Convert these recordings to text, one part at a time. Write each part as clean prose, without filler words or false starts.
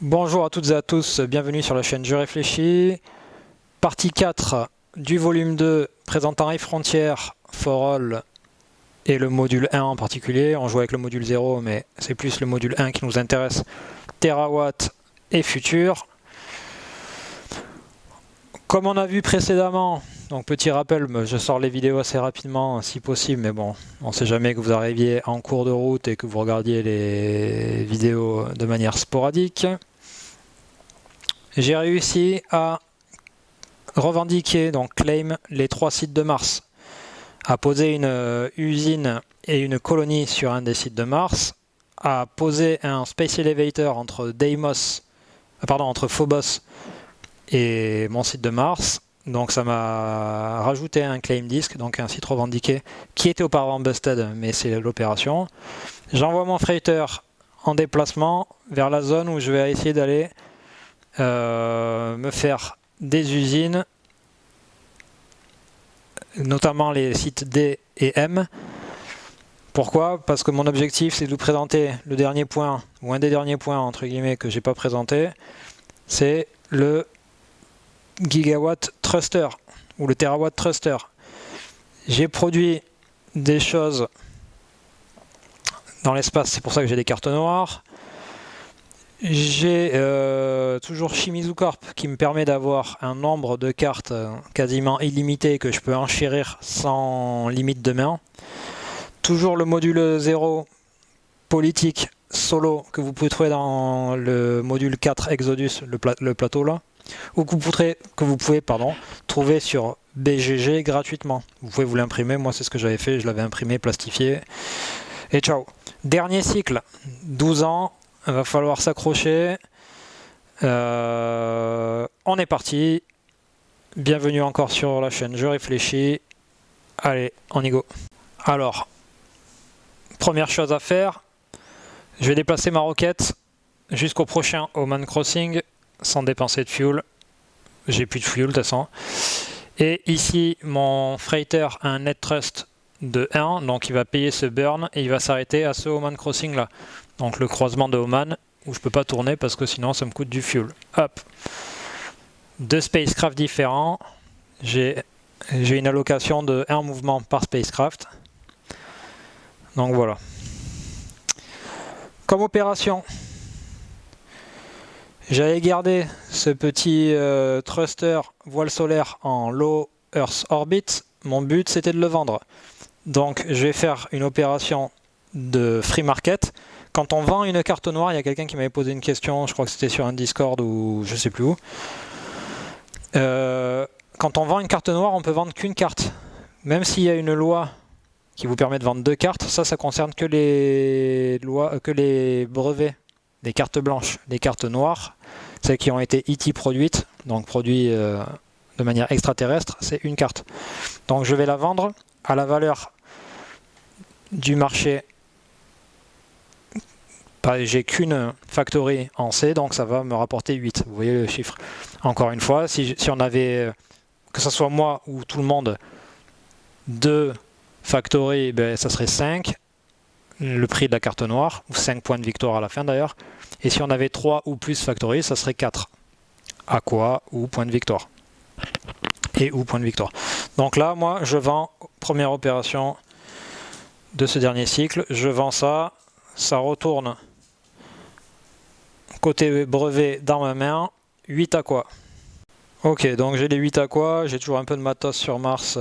Bonjour à toutes et à tous, bienvenue sur la chaîne Je réfléchis. Partie 4 du volume 2 présentant iFrontier, For All et le module 1 en particulier. On joue avec le module 0 mais c'est plus le module 1 qui nous intéresse. Terawatt et Future. Comme on a vu précédemment, donc petit rappel, je sors les vidéos assez rapidement si possible, mais bon, on ne sait jamais que vous arriviez en cours de route et que vous regardiez les vidéos de manière sporadique. J'ai réussi à revendiquer, donc claim, les 3 sites de Mars, à poser une usine et une colonie sur un des sites de Mars, à poser un Space Elevator entre entre Phobos et mon site de Mars. Donc ça m'a rajouté un claim disk, donc un site revendiqué qui était auparavant busted, mais c'est l'opération. J'envoie mon freighter en déplacement vers la zone où je vais essayer d'aller me faire des usines, notamment les sites D et M. Pourquoi? Parce que mon objectif c'est de vous présenter le dernier point, ou un des derniers points entre guillemets que j'ai pas présenté, c'est le gigawatt thruster ou le terawatt thruster. J'ai produit des choses dans l'espace, c'est pour ça que j'ai des cartes noires. J'ai toujours Shimizu Corp qui me permet d'avoir un nombre de cartes quasiment illimité que je peux enchérir sans limite de main. Toujours le module 0 politique solo que vous pouvez trouver dans le module 4 Exodus, le plateau là, ou que vous pouvez trouver sur BGG gratuitement. Vous pouvez vous l'imprimer, moi c'est ce que j'avais fait, je l'avais imprimé, plastifié, et ciao. Dernier cycle, 12 ans, il va falloir s'accrocher. On est parti. Bienvenue encore sur la chaîne Je réfléchis. Allez, on y go. Alors, première chose à faire, je vais déplacer ma roquette jusqu'au prochain Oman Crossing sans dépenser de fuel. J'ai plus de fuel de toute façon. Et ici, mon freighter a un net thrust de 1, donc il va payer ce burn et il va s'arrêter à ce Oman Crossing là. Donc le croisement de Oman, où je peux pas tourner parce que sinon ça me coûte du fuel. Hop. 2 spacecraft différents. J'ai une allocation de 1 mouvement par spacecraft. Donc voilà. Comme opération, j'avais gardé ce petit thruster voile solaire en low Earth orbit. Mon but c'était de le vendre. Donc je vais faire une opération de free market. Quand on vend une carte noire, il y a quelqu'un qui m'avait posé une question, je crois que c'était sur un Discord ou je sais plus où. Quand on vend une carte noire, on peut vendre qu'une carte. Même s'il y a une loi qui vous permet de vendre 2 cartes, ça concerne que les brevets des cartes blanches. Les cartes noires, celles qui ont été IT produites, donc produites de manière extraterrestre, c'est une carte. Donc je vais la vendre à la valeur du marché. J'ai qu'une factory en C, donc ça va me rapporter 8. Vous voyez le chiffre. Encore une fois, si on avait, que ce soit moi ou tout le monde, 2 factory, ben, ça serait 5, le prix de la carte noire, ou 5 points de victoire à la fin d'ailleurs. Et si on avait 3 ou plus factory, ça serait 4. Aqua ou point de victoire. Et ou point de victoire. Donc là, moi, je vends, première opération de ce dernier cycle, je vends ça, ça retourne côté brevet dans ma main, 8 aqua. Ok, donc j'ai les 8 aqua, j'ai toujours un peu de matos sur Mars,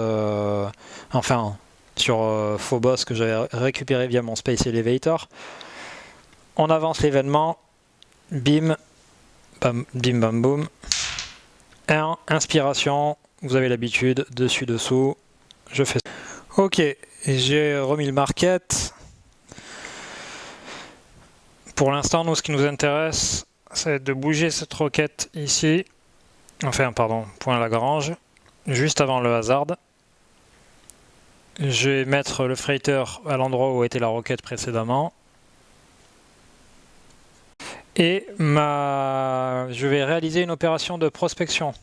sur Phobos que j'avais récupéré via mon Space Elevator. On avance l'événement, bim, bam, bim bam boum. 1, inspiration, vous avez l'habitude, dessus dessous, je fais ça. Ok, j'ai remis le market. Pour l'instant, nous, ce qui nous intéresse, c'est de bouger cette roquette ici, point Lagrange, juste avant le hazard. Je vais mettre le freighter à l'endroit où était la roquette précédemment. Et je vais réaliser une opération de prospection.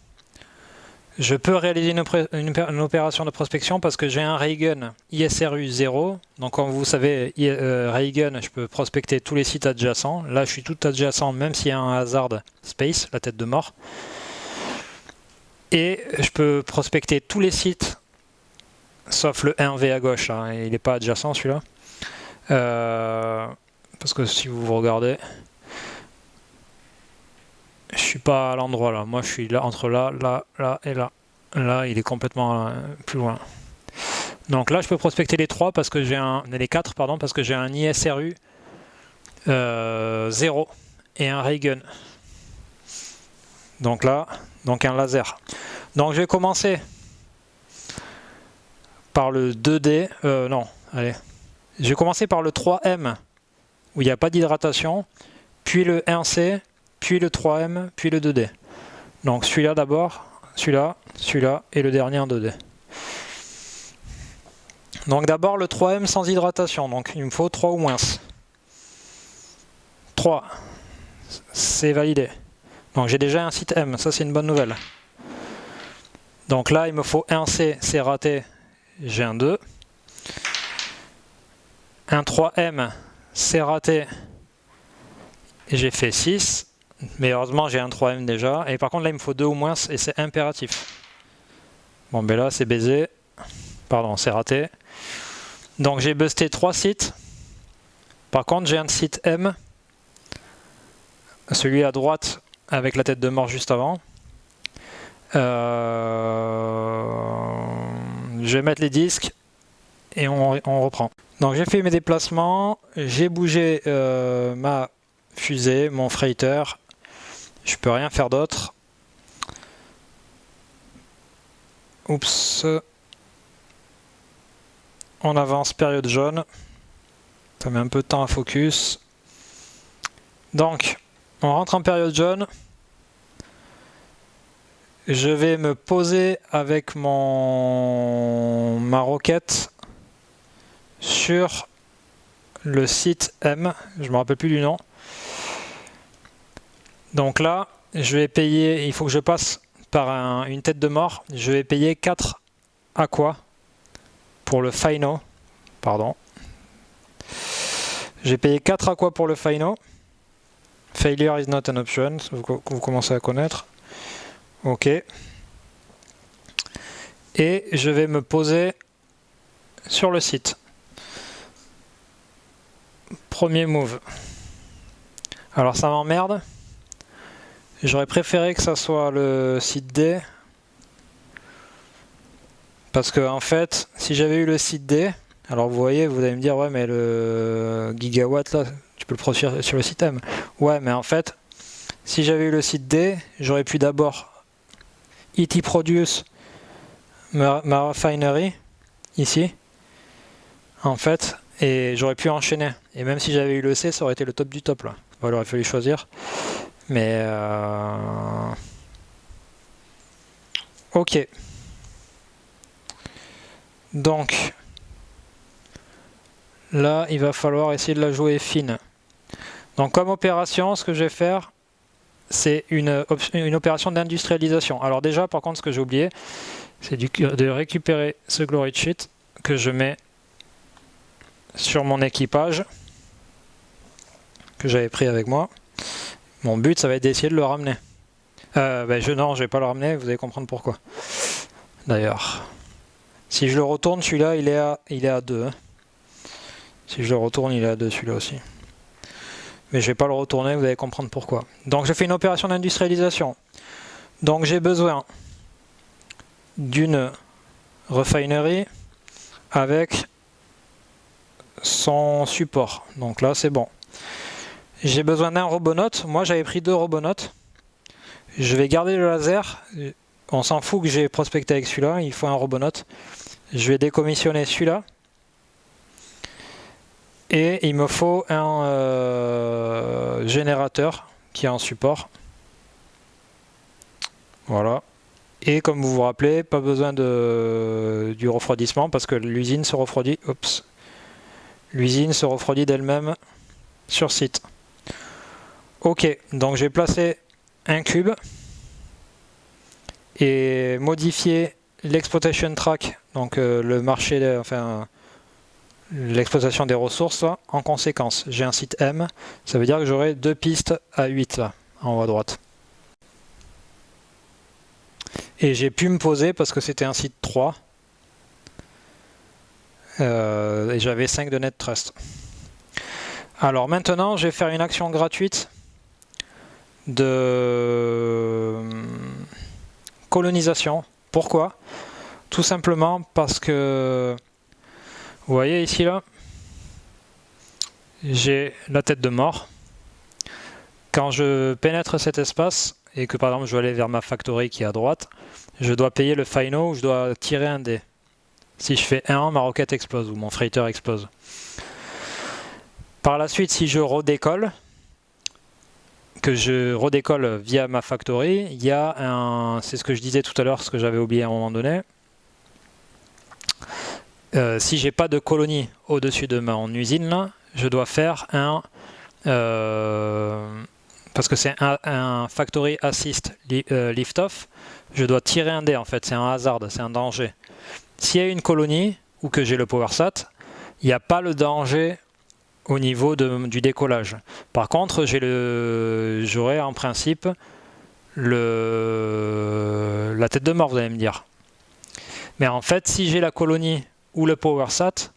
Je peux réaliser une opération de prospection parce que j'ai un Raygun ISRU 0. Donc comme vous savez, Raygun, je peux prospecter tous les sites adjacents. Là, je suis tout adjacent, même s'il y a un hazard space, la tête de mort. Et je peux prospecter tous les sites, sauf le 1V à gauche. Hein, il n'est pas adjacent celui-là. Parce que si vous regardez, je suis pas à l'endroit là. Moi, je suis là entre là, là, là et là. Là, il est complètement plus loin. Donc là, je peux prospecter les 3 parce que les 4 pardon, parce que j'ai un ISRU 0 et un Raygun. Donc là, un laser. Donc je vais commencer par le 2D. Non, allez. Je vais commencer par le 3M où il n'y a pas d'hydratation, puis le 1C, puis le 3M, puis le 2D. Donc celui-là d'abord, celui-là, celui-là et le dernier en 2D. Donc d'abord le 3M sans hydratation, donc il me faut 3 ou moins. 3, c'est validé. Donc j'ai déjà un site M, ça c'est une bonne nouvelle. Donc là il me faut un C, c'est raté, j'ai un 2. Un 3M, c'est raté, et j'ai fait 6. Mais heureusement j'ai un 3M déjà. Et par contre là il me faut 2 ou moins et c'est impératif. Bon ben là c'est baisé. Pardon, c'est raté. Donc j'ai busté 3 sites. Par contre j'ai un site M. Celui à droite avec la tête de mort juste avant. Je vais mettre les disques et on reprend. Donc j'ai fait mes déplacements. J'ai bougé ma fusée, mon freighter. Je peux rien faire d'autre. Oups. On avance, période jaune. Ça met un peu de temps à focus. Donc, on rentre en période jaune. Je vais me poser avec ma roquette sur le site M. Je ne me rappelle plus du nom. Donc là, je vais payer, il faut que je passe par une tête de mort. Je vais payer 4 aqua pour le Fino. Pardon. J'ai payé 4 aqua pour le Fino. Failure is not an option, vous commencez à connaître. Ok. Et je vais me poser sur le site. Premier move. Alors ça m'emmerde. J'aurais préféré que ça soit le site D. Parce que en fait, si j'avais eu le site D, alors vous voyez, vous allez me dire, ouais mais le gigawatt là, tu peux le produire sur le site M. Ouais mais en fait, si j'avais eu le site D, j'aurais pu d'abord ET produce ma refinery, ici, en fait, et j'aurais pu enchaîner. Et même si j'avais eu le C, ça aurait été le top du top là. Bon, il aurait fallu choisir. Mais ok. Donc là, il va falloir essayer de la jouer fine. Donc comme opération, ce que je vais faire, c'est une opération d'industrialisation. Alors déjà, par contre, ce que j'ai oublié, c'est de récupérer ce glory sheet que je mets sur mon équipage que j'avais pris avec moi. Mon but, ça va être d'essayer de le ramener. Non, je vais pas le ramener, vous allez comprendre pourquoi. D'ailleurs, si je le retourne, celui-là, il est à 2. Hein. Si je le retourne, il est à 2, celui-là aussi. Mais je vais pas le retourner, vous allez comprendre pourquoi. Donc, je fais une opération d'industrialisation. Donc, j'ai besoin d'une refinery avec son support. Donc là, c'est bon. J'ai besoin d'un robonaute. Moi, j'avais pris 2 robonautes. Je vais garder le laser. On s'en fout que j'ai prospecté avec celui-là. Il faut un robonaute. Je vais décommissionner celui-là. Et il me faut un générateur qui est en support. Voilà. Et comme vous vous rappelez, pas besoin du refroidissement parce que l'usine se refroidit. Oups. L'usine se refroidit d'elle-même sur site. Ok, donc j'ai placé un cube et modifier l'exploitation track, donc le marché, enfin l'exploitation des ressources là, en conséquence. J'ai un site M, ça veut dire que j'aurai 2 pistes à 8 là, en haut à droite. Et j'ai pu me poser parce que c'était un site 3 et j'avais 5 de net trust. Alors maintenant, je vais faire une action gratuite de colonisation. Pourquoi? Tout simplement parce que, vous voyez ici là, j'ai la tête de mort. Quand je pénètre cet espace, et que par exemple je veux aller vers ma factory qui est à droite, je dois payer le final ou je dois tirer un dé. Si je fais 1, ma roquette explose ou mon freighter explose. Par la suite, si je redécolle, que je redécolle via ma factory, il y a un... C'est ce que je disais tout à l'heure, ce que j'avais oublié à un moment donné. Si j'ai pas de colonie au-dessus de mon usine, là, je dois faire un... parce que c'est un factory assist lift-off, je dois tirer un dé en fait, c'est un hasard, c'est un danger. S'il y a une colonie, ou que j'ai le PowerSat, il n'y a pas le danger au niveau du décollage. Par contre, j'aurai en principe la tête de mort, vous allez me dire. Mais en fait, si j'ai la colonie ou le PowerSat,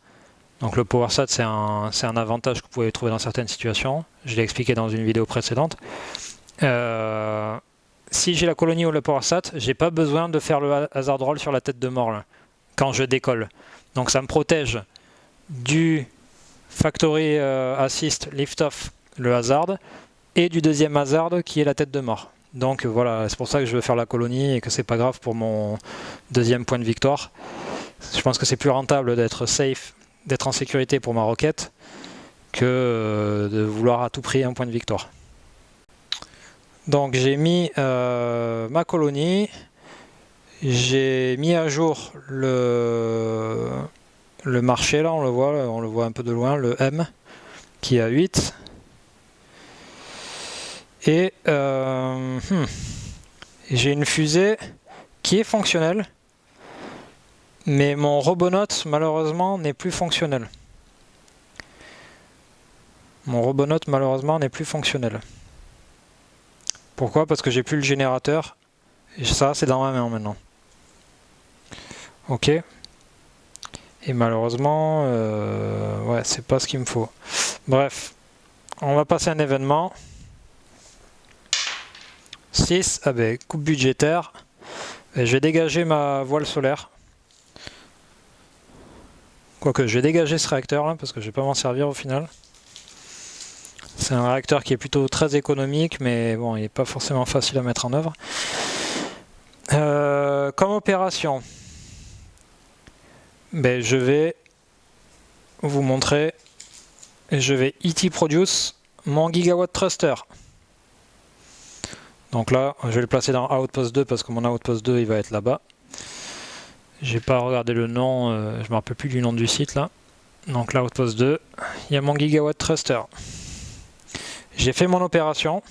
donc le PowerSat c'est un avantage que vous pouvez trouver dans certaines situations, je l'ai expliqué dans une vidéo précédente. Si j'ai la colonie ou le PowerSat, j'ai pas besoin de faire le hazard roll sur la tête de mort là, quand je décolle. Donc ça me protège du factory assist lift-off, le hazard, et du deuxième hazard qui est la tête de mort. Donc voilà, c'est pour ça que je veux faire la colonie et que c'est pas grave pour mon deuxième point de victoire. Je pense que c'est plus rentable d'être safe, d'être en sécurité pour ma roquette que de vouloir à tout prix un point de victoire. Donc j'ai mis ma colonie, j'ai mis à jour le marché là, on le voit un peu de loin, le M qui est à 8. Et j'ai une fusée qui est fonctionnelle, mais mon Robonaut malheureusement n'est plus fonctionnel. Mon Robonaut malheureusement n'est plus fonctionnel. Pourquoi? Parce que j'ai plus le générateur. Et ça, c'est dans ma main maintenant. Ok. Et malheureusement, ouais, c'est pas ce qu'il me faut. Bref, on va passer à un événement. 6, ah ben, coupe budgétaire. Et je vais dégager ma voile solaire. Quoique, je vais dégager ce réacteur là, parce que je vais pas m'en servir au final. C'est un réacteur qui est plutôt très économique, mais bon, il n'est pas forcément facile à mettre en œuvre. Comme opération, ben, je vais vous montrer, je vais ET produce mon gigawatt thruster. Donc là, je vais le placer dans Outpost 2 parce que mon Outpost 2 il va être là-bas. J'ai pas regardé le nom, je me rappelle plus du nom du site là. Donc là, Outpost 2, il y a mon gigawatt thruster. J'ai fait mon opération.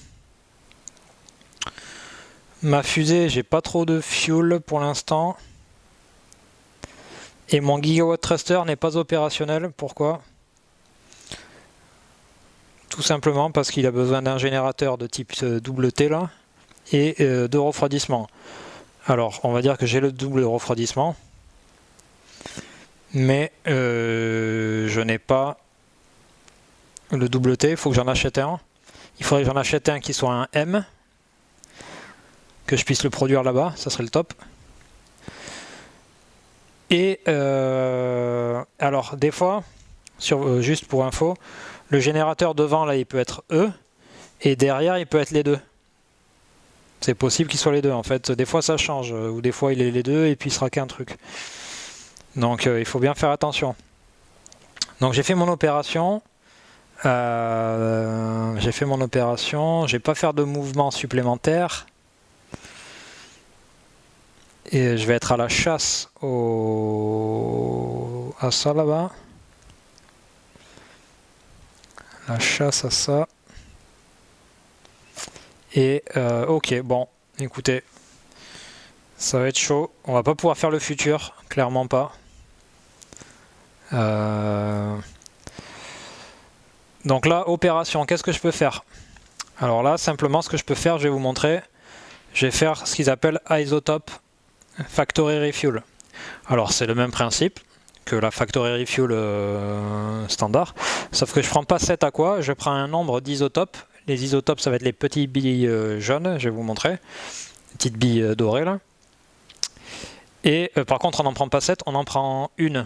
Ma fusée, j'ai pas trop de fuel pour l'instant. Et mon gigawatt thruster n'est pas opérationnel. Pourquoi? Tout simplement parce qu'il a besoin d'un générateur de type double T là et de refroidissement. Alors, on va dire que j'ai le double refroidissement, mais je n'ai pas le double T. Il faut que j'en achète un. Il faudrait que j'en achète un qui soit un M, que je puisse le produire là-bas, ça serait le top. Et alors, des fois, juste pour info, le générateur devant là, il peut être E, et derrière, il peut être les deux. C'est possible qu'il soit les deux en fait. Des fois, ça change, ou des fois, il est les deux et puis il sera qu'un truc. Donc, il faut bien faire attention. Donc, j'ai fait mon opération. Je vais pas faire de mouvement supplémentaire. Et je vais être à la chasse à ça là-bas. La chasse à ça. Et ok, bon, écoutez, Ça va être chaud. On va pas pouvoir faire le futur, clairement pas. Donc là, opération, qu'est-ce que je peux faire? Alors là, simplement, ce que je peux faire, je vais vous montrer. Je vais faire ce qu'ils appellent isotope factory refuel. Alors c'est le même principe que la factory refuel standard, sauf que je prends pas 7 à quoi, je prends un nombre d'isotopes. Les isotopes, ça va être les petites billes jaunes, je vais vous montrer. Les petites billes dorées là. Et par contre, on n'en prend pas 7, on en prend une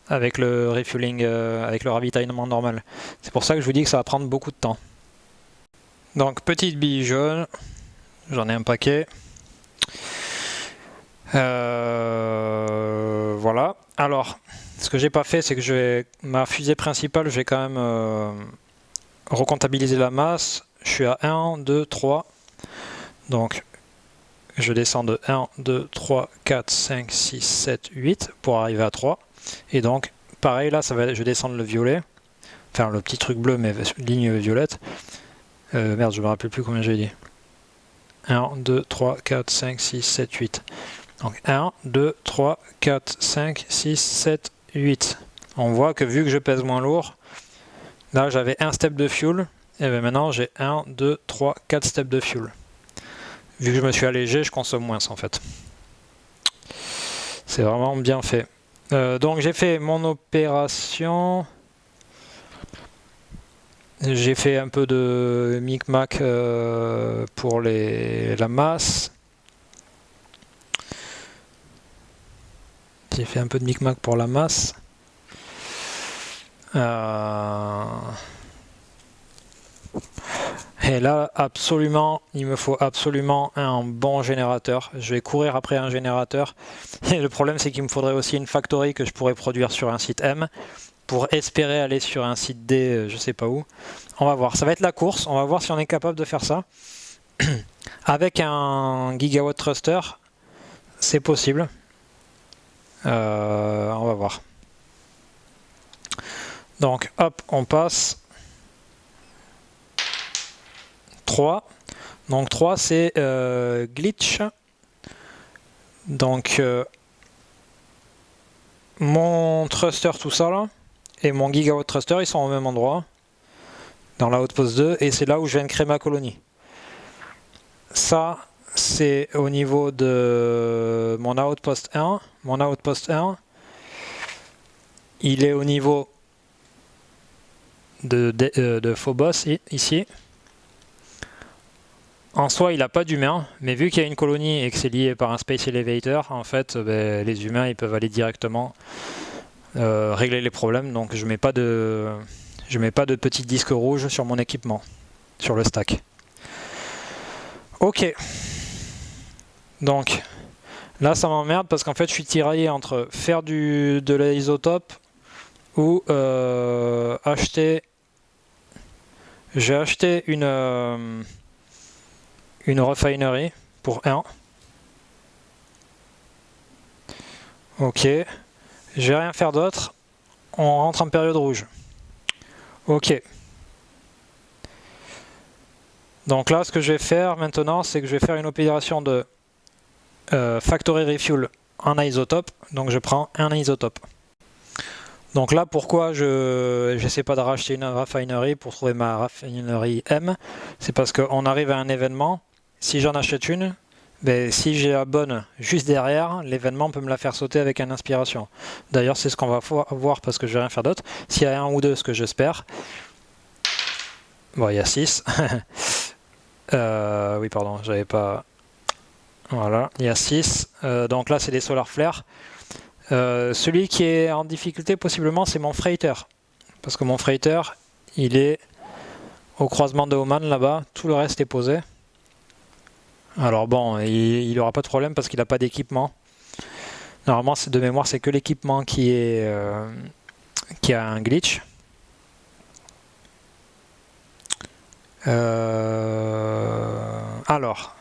avec le refueling, avec le ravitaillement normal. C'est pour ça que je vous dis que ça va prendre beaucoup de temps. Donc petite bille jaune, j'en ai un paquet. Voilà. Alors, ce que j'ai pas fait, c'est que ma fusée principale, je vais quand même recomptabiliser la masse. Je suis à 1, 2, 3. Donc, je descends de 1, 2, 3, 4, 5, 6, 7, 8 pour arriver à 3. Et donc, pareil, là, je descends le violet. Enfin, le petit truc bleu, mais ligne violette. Merde, je me rappelle plus combien j'ai dit. 1, 2, 3, 4, 5, 6, 7, 8. Donc 1, 2, 3, 4, 5, 6, 7, 8. On voit que vu que je pèse moins lourd, là j'avais un step de fuel, et bien maintenant j'ai 1, 2, 3, 4 steps de fuel. Vu que je me suis allégé, je consomme moins en fait. C'est vraiment bien fait. Donc j'ai fait mon opération. J'ai fait un peu de micmac pour la masse. J'ai fait un peu de micmac pour la masse. Et là, absolument, il me faut absolument un bon générateur. Je vais courir après un générateur. Et le problème, c'est qu'il me faudrait aussi une factory que je pourrais produire sur un site M pour espérer aller sur un site D, je sais pas où. On va voir. Ça va être la course. On va voir si on est capable de faire ça. Avec un gigawatt thruster, c'est possible. On va voir. Donc, hop, on passe. 3. Donc 3, c'est glitch. Donc, mon thruster, tout ça là, et mon gigawatt thruster, ils sont au même endroit, dans la outpost 2, et c'est là où je viens de créer ma colonie. Ça, c'est au niveau de mon outpost 1. Mon outpost 1, il est au niveau de Phobos, ici. En soi, il n'a pas d'humains, mais vu qu'il y a une colonie et que c'est lié par un Space Elevator, en fait, les humains ils peuvent aller directement régler les problèmes. Donc je mets pas de petit disque rouge sur mon équipement, sur le stack. Ok. Donc là, ça m'emmerde parce qu'en fait, je suis tiraillé entre faire de l'isotope ou acheter. J'ai acheté une refinery pour 1. Ok. Je vais rien faire d'autre. On rentre en période rouge. Ok. Donc là, ce que je vais faire maintenant, c'est que je vais faire une opération de factory refuel en isotope. Donc je prends un isotope. Donc là, pourquoi je n'essaie pas de racheter une refinery pour trouver ma raffinerie M? C'est parce qu'on arrive à un événement. Si j'en achète une, si j'ai la bonne juste derrière, l'événement peut me la faire sauter avec une inspiration. D'ailleurs, c'est ce qu'on va voir parce que je vais rien faire d'autre. S'il y a un ou deux, ce que j'espère. Bon, il y a 6. Oui, pardon, j'avais pas... Voilà, il y a 6. Donc là, c'est des solar flares. Celui qui est en difficulté, possiblement, c'est mon freighter. Parce que mon freighter, il est au croisement de Oman, là-bas. Tout le reste est posé. Alors bon, il n'aura pas de problème parce qu'il n'a pas d'équipement. Normalement, de mémoire, c'est que l'équipement qui a un glitch. Alors,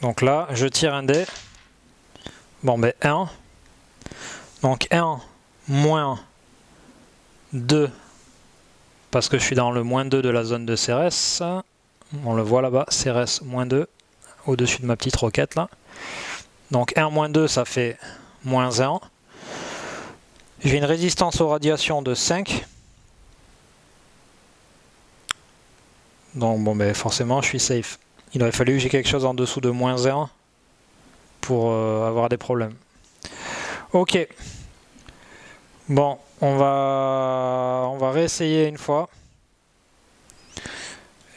donc là, je tire un dé. Bon, 1. Donc 1 moins 2, parce que je suis dans le moins 2 de la zone de CRS. On le voit là-bas, CRS moins 2, au-dessus de ma petite roquette là. Donc 1 moins 2, ça fait moins 1. J'ai une résistance aux radiations de 5. Donc bon, ben, forcément, je suis safe. Il aurait fallu que j'ai quelque chose en dessous de moins 1 pour avoir des problèmes. Ok. Bon, on va réessayer une fois.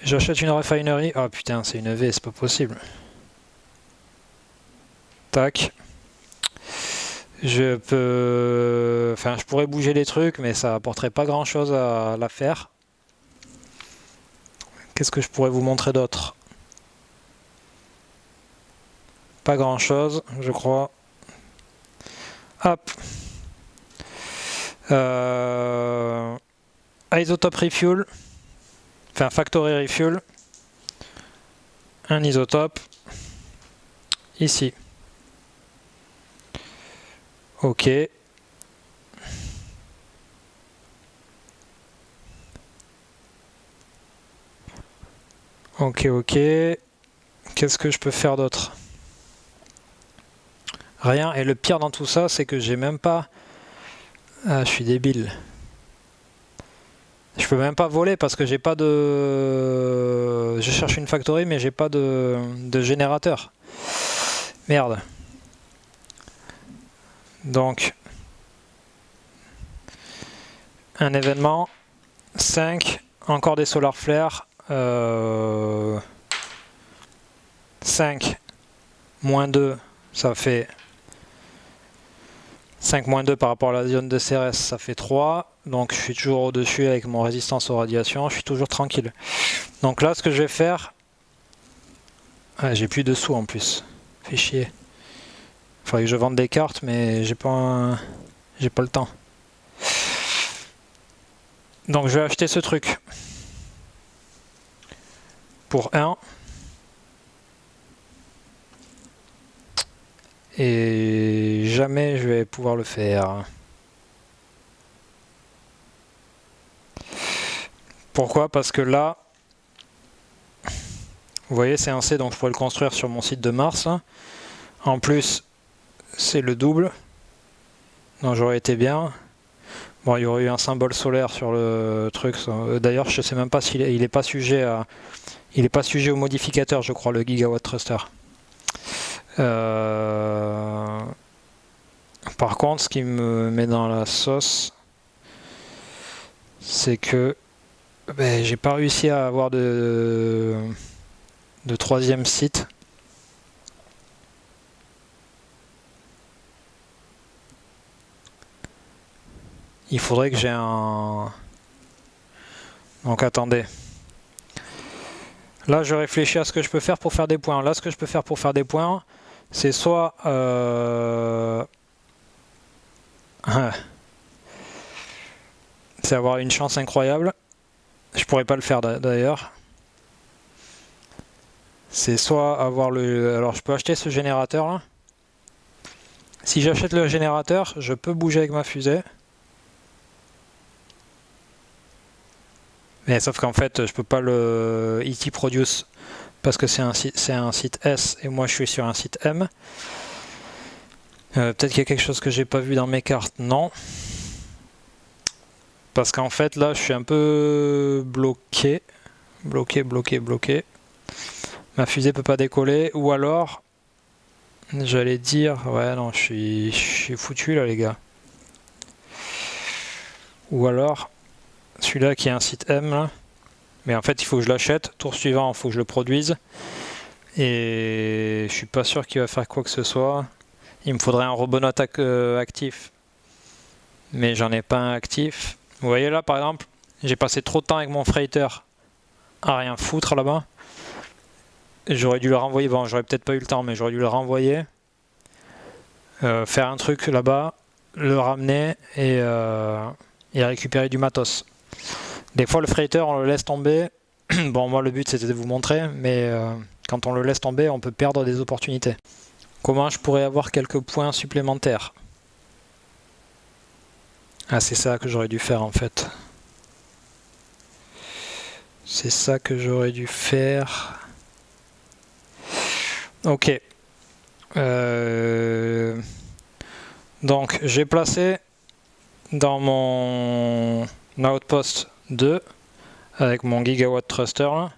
J'achète une refinery. Oh putain, c'est une V, c'est pas possible. Tac. Je pourrais bouger les trucs, mais ça apporterait pas grand chose à la faire. Qu'est-ce que je pourrais vous montrer d'autre? Pas grand chose, je crois. Hop. Isotope refuel. Enfin, factory refuel. Un isotope. Ici. Ok. Ok, ok. Qu'est-ce que je peux faire d'autre? Rien. Et le pire dans tout ça, c'est que j'ai même pas... Ah, je suis débile. Je peux même pas voler parce que j'ai pas de... Je cherche une factory, mais j'ai pas de générateur. Merde. Donc... Un événement. 5. Encore des solar flares. 5 moins 2, ça fait 5 moins 2 par rapport à la zone de CRS, ça fait 3. Donc je suis toujours au-dessus avec mon résistance aux radiations, je suis toujours tranquille. Donc là, ce que je vais faire... Ah, j'ai plus de sous en plus. Fait chier. Faudrait que je vende des cartes, mais j'ai pas le temps. Donc je vais acheter ce truc. Pour 1. Et jamais je vais pouvoir le faire. Pourquoi? Parce que là, vous voyez, c'est un C, donc je pourrais le construire sur mon site de Mars. En plus, c'est le double. Donc j'aurais été bien. Bon, il y aurait eu un symbole solaire sur le truc. D'ailleurs, je sais même pas s'il est pas sujet à... Il est pas sujet au modificateur, je crois, le Gigawatt Thruster. Par contre, ce qui me met dans la sauce, c'est que j'ai pas réussi à avoir de troisième site. Il faudrait que j'ai un... Donc attendez. Là, je réfléchis à ce que je peux faire pour faire des points. Là, ce que je peux faire pour faire des points, c'est soit... c'est avoir une chance incroyable. Je pourrais pas le faire d'ailleurs. C'est soit avoir le... Alors, je peux acheter ce générateur là. Si j'achète le générateur, je peux bouger avec ma fusée. Mais sauf qu'en fait, je peux pas le ET Produce parce que c'est un site S et moi je suis sur un site M. Peut-être qu'il y a quelque chose que j'ai pas vu dans mes cartes. Non. Parce qu'en fait, là, je suis un peu bloqué. Bloqué. Ma fusée peut pas décoller. Ou alors, j'allais dire... Ouais, non, je suis foutu, là, les gars. Ou alors, celui-là qui est un site M, là. Mais en fait, il faut que je l'achète. Tour suivant, il faut que je le produise. Et je suis pas sûr qu'il va faire quoi que ce soit. Il me faudrait un robot note actif. Mais j'en ai pas un actif. Vous voyez là, par exemple, j'ai passé trop de temps avec mon freighter à rien foutre là-bas. J'aurais dû le renvoyer. Bon, j'aurais peut-être pas eu le temps, mais j'aurais dû le renvoyer. Faire un truc là-bas, le ramener et récupérer du matos. Des fois, le freighter, on le laisse tomber. Bon, moi, le but, c'était de vous montrer, mais quand on le laisse tomber, on peut perdre des opportunités. Comment je pourrais avoir quelques points supplémentaires? Ah, c'est ça que j'aurais dû faire, en fait. C'est ça que j'aurais dû faire. Ok. Donc j'ai placé dans mon Outpost 2 avec mon Gigawatt Thruster là.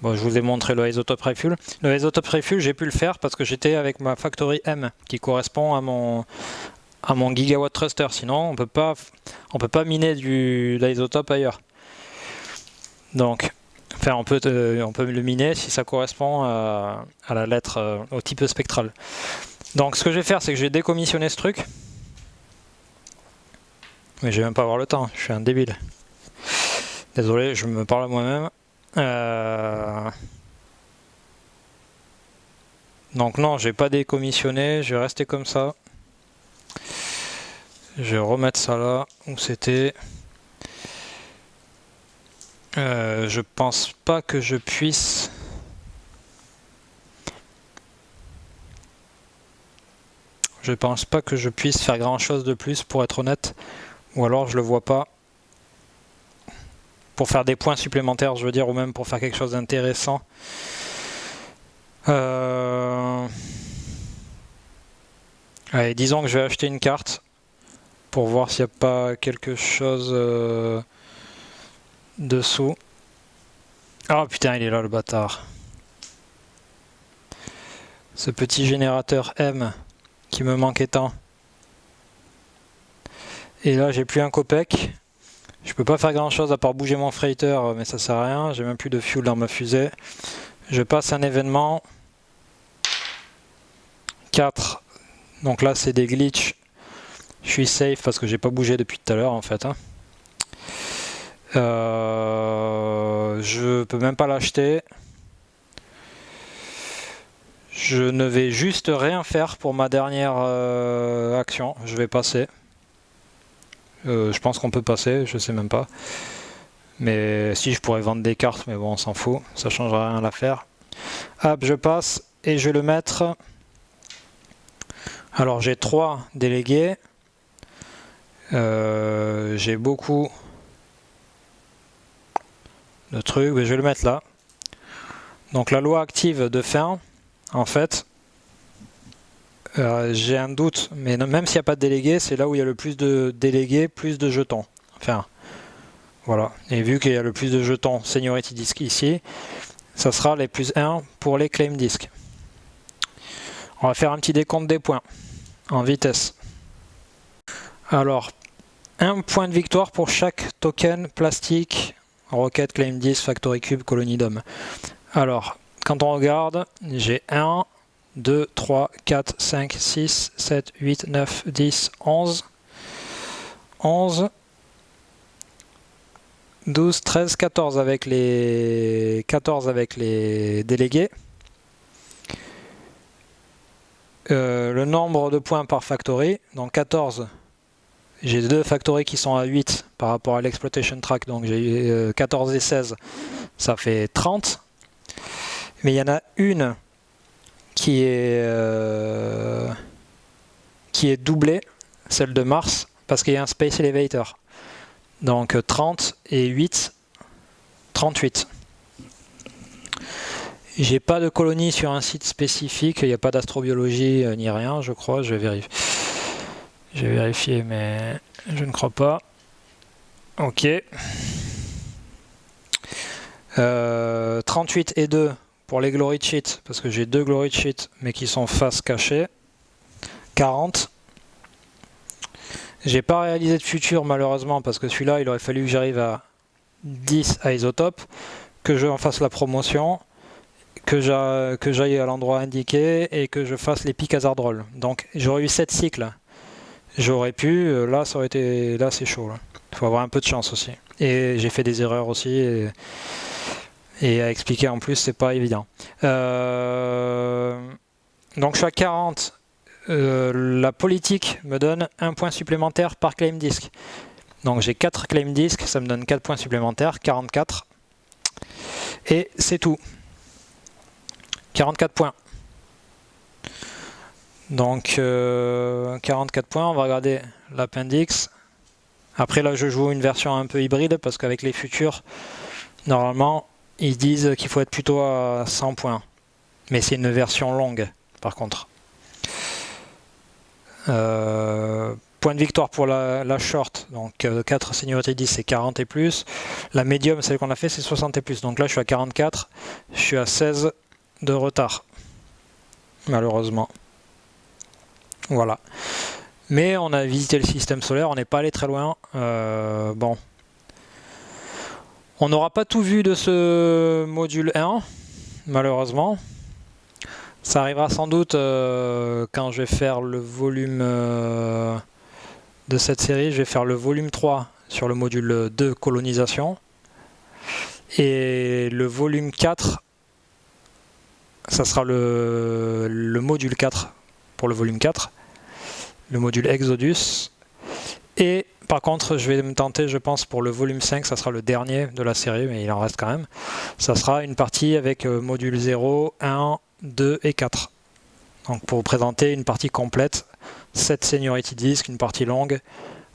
Bon, je vous ai montré le Isotope Refuel. Le Isotope Refuel, j'ai pu le faire parce que j'étais avec ma Factory M qui correspond à mon Gigawatt Thruster. Sinon, on peut pas miner l'isotope ailleurs. Donc, enfin, on peut le miner si ça correspond à la lettre, au type spectral. Donc, ce que je vais faire, c'est que je vais décommissionner ce truc. Mais je vais même pas avoir le temps, je suis un débile. Désolé, je me parle à moi-même. Donc non, je vais pas décommissionner, je vais rester comme ça. Je vais remettre ça là où c'était. Je pense pas que je puisse. Je pense pas que je puisse faire grand chose de plus pour être honnête. Ou alors je le vois pas. Pour faire des points supplémentaires, je veux dire, ou même pour faire quelque chose d'intéressant. Allez, disons que je vais acheter une carte pour voir s'il n'y a pas quelque chose dessous. Oh putain, il est là le bâtard. Ce petit générateur M qui me manquait tant. Et là, j'ai plus un copec. Je peux pas faire grand chose à part bouger mon freighter, mais ça sert à rien. J'ai même plus de fuel dans ma fusée. Je passe un événement. 4. Donc là, c'est des glitches. Je suis safe parce que j'ai pas bougé depuis tout à l'heure en fait. Je peux même pas l'acheter. Je ne vais juste rien faire pour ma dernière action. Je vais passer. Je pense qu'on peut passer, je sais même pas. Mais si, je pourrais vendre des cartes, mais bon, on s'en fout. Ça changera rien à l'affaire. Hop, je passe et je vais le mettre. Alors, j'ai 3 délégués. J'ai beaucoup de trucs, mais je vais le mettre là. Donc, la loi active de fin, en fait, j'ai un doute, mais même s'il n'y a pas de délégués, c'est là où il y a le plus de délégués, plus de jetons. Enfin, voilà. Et vu qu'il y a le plus de jetons Seniority Disk ici, ça sera les plus 1 pour les Claim Disk. On va faire un petit décompte des points en vitesse. Alors, 1 point de victoire pour chaque token plastique, Rocket, Claim Disk, Factory Cube, Colony Dome. Alors, quand on regarde, j'ai 1, 2, 3, 4, 5, 6, 7, 8, 9, 10, 11, 11, 12, 13, 14 avec les délégués. Le nombre de points par factory, donc 14, j'ai 2 factories qui sont à 8 par rapport à l'exploitation track, donc j'ai 14 et 16, ça fait 30. Mais il y en a une qui est doublée, celle de Mars, parce qu'il y a un Space Elevator. Donc 30 et 8, 38. J'ai pas de colonie sur un site spécifique, il n'y a pas d'astrobiologie ni rien, je crois, je vais vérifier. J'ai vérifié, mais je ne crois pas. Ok. 38 et 2 pour les Glory Cheats, parce que j'ai 2 Glory Cheats, mais qui sont face cachée. 40. J'ai pas réalisé de futur malheureusement, parce que celui-là, il aurait fallu que j'arrive à 10 à isotope, que je en fasse la promotion, que j'aille à l'endroit indiqué et que je fasse les pics hazard roll. Donc j'aurais eu 7 cycles. J'aurais pu, là ça aurait été, là c'est chaud. Il faut avoir un peu de chance aussi. Et j'ai fait des erreurs aussi. Et à expliquer en plus, c'est pas évident. Donc je suis à 40. La politique me donne 1 point supplémentaire par claim disk. Donc j'ai 4 claim disk, ça me donne 4 points supplémentaires, 44. Et c'est tout. 44 points. Donc 44 points, on va regarder l'appendix. Après là je joue une version un peu hybride parce qu'avec les futurs, normalement ils disent qu'il faut être plutôt à 100 points. Mais c'est une version longue par contre. Point de victoire pour la short, donc 4 seniority 10 c'est 40 et plus. La médium, celle qu'on a fait, c'est 60 et plus. Donc là je suis à 44, je suis à 16 de retard, malheureusement. Voilà. Mais on a visité le système solaire, on n'est pas allé très loin. Bon. On n'aura pas tout vu de ce module 1, malheureusement. Ça arrivera sans doute quand je vais faire le volume de cette série. Je vais faire le volume 3 sur le module 2 colonisation. Et le volume 4, ça sera le module 4 pour le volume 4. Le module Exodus. Et par contre, je vais me tenter, je pense, pour le volume 5, ça sera le dernier de la série, mais il en reste quand même. Ça sera une partie avec module 0, 1, 2 et 4. Donc pour vous présenter une partie complète, 7 seniority disks, une partie longue,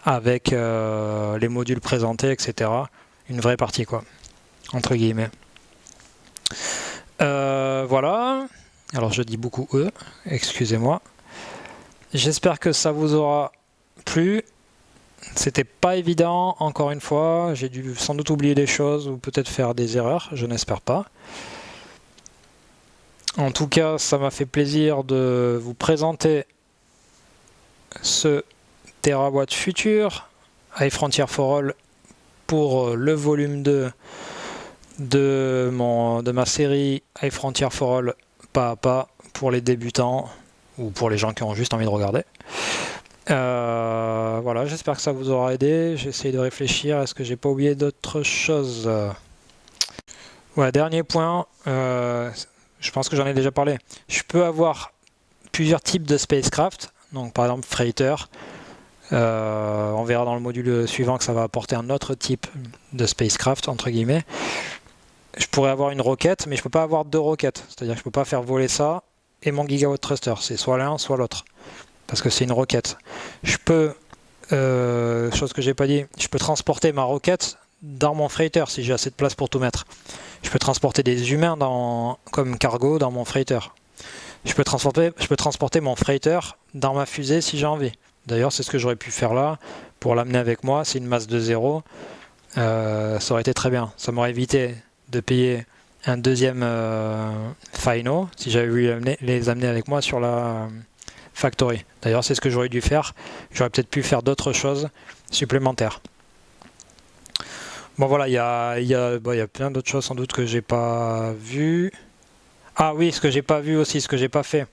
avec les modules présentés, etc. Une vraie partie, quoi, entre guillemets. Voilà. Alors je dis beaucoup eux, excusez-moi. J'espère que ça vous aura plu. C'était pas évident, encore une fois. J'ai dû sans doute oublier des choses ou peut-être faire des erreurs, je n'espère pas. En tout cas, ça m'a fait plaisir de vous présenter ce TeraWatt Future avec Frontier for All pour le volume 2 de ma série avec Frontier for All pas à pas pour les débutants ou pour les gens qui ont juste envie de regarder. Voilà, j'espère que ça vous aura aidé. J'essaie de réfléchir, est-ce que j'ai pas oublié d'autres choses? Voilà, dernier point, je pense que j'en ai déjà parlé. Je peux avoir plusieurs types de spacecraft, donc par exemple freighter. On verra dans le module suivant que ça va apporter un autre type de spacecraft, entre guillemets. Je pourrais avoir une roquette, mais je peux pas avoir deux roquettes. C'est-à-dire que je peux pas faire voler ça et mon gigawatt thruster. C'est soit l'un, soit l'autre. Parce que c'est une roquette. Je peux, chose que j'ai pas dit, je peux transporter ma roquette dans mon freighter si j'ai assez de place pour tout mettre. Je peux transporter des humains comme cargo dans mon freighter. Je peux transporter mon freighter dans ma fusée si j'ai envie. D'ailleurs, c'est ce que j'aurais pu faire là pour l'amener avec moi. C'est une masse de 0. Ça aurait été très bien. Ça m'aurait évité de payer un deuxième Fino si j'avais voulu les amener avec moi sur la Factory. D'ailleurs, c'est ce que j'aurais dû faire. J'aurais peut-être pu faire d'autres choses supplémentaires. Bon voilà, il y a plein d'autres choses sans doute que j'ai pas vu. Ah oui, ce que j'ai pas vu aussi, ce que j'ai pas fait.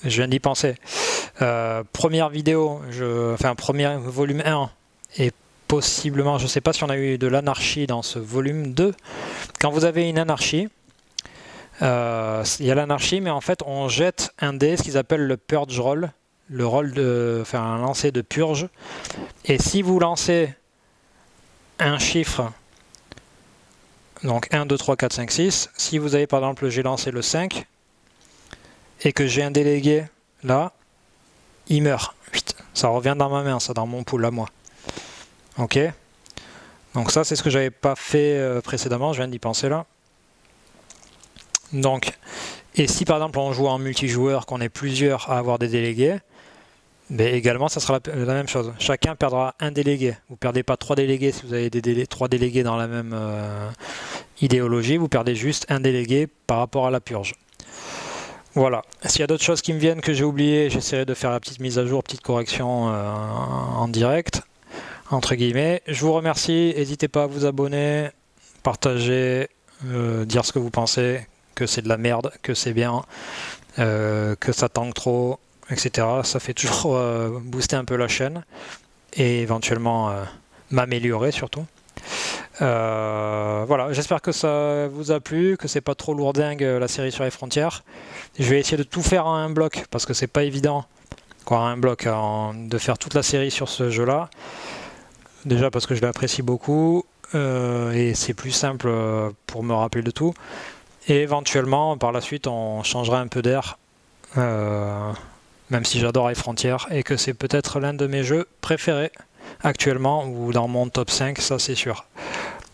Je viens d'y penser. Première vidéo, premier volume 1 et possiblement, je ne sais pas si on a eu de l'anarchie dans ce volume 2. Quand vous avez une anarchie, il y a l'anarchie, mais en fait on jette un dé, ce qu'ils appellent le purge roll, le roll un lancer de purge. Et si vous lancez un chiffre, donc 1, 2, 3, 4, 5, 6, si vous avez par exemple, j'ai lancé le 5, et que j'ai un délégué là, il meurt. Ça revient dans ma main, ça, dans mon pool à moi. Ok. Donc ça, c'est ce que j'avais pas fait précédemment, je viens d'y penser là. Donc, et si par exemple on joue en multijoueur, qu'on est plusieurs à avoir des délégués, mais également ça sera la même chose. Chacun perdra un délégué. Vous ne perdez pas 3 délégués si vous avez 3 délégués dans la même idéologie, vous perdez juste un délégué par rapport à la purge. Voilà. S'il y a d'autres choses qui me viennent que j'ai oubliées, j'essaierai de faire la petite mise à jour, petite correction en direct, entre guillemets. Je vous remercie, n'hésitez pas à vous abonner, partager, dire ce que vous pensez, que c'est de la merde, que c'est bien, que ça tanque trop, etc. Ça fait toujours booster un peu la chaîne et éventuellement m'améliorer surtout. Voilà, j'espère que ça vous a plu, que c'est pas trop lourdingue la série sur les frontières. Je vais essayer de tout faire en un bloc parce que c'est pas évident, quoi, un bloc, de faire toute la série sur ce jeu-là. Déjà parce que je l'apprécie beaucoup et c'est plus simple pour me rappeler de tout. Et éventuellement, par la suite, on changera un peu d'air, même si j'adore les frontières et que c'est peut-être l'un de mes jeux préférés actuellement ou dans mon top 5, ça c'est sûr.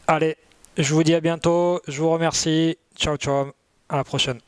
Allez, je vous dis à bientôt, je vous remercie, ciao ciao, à la prochaine.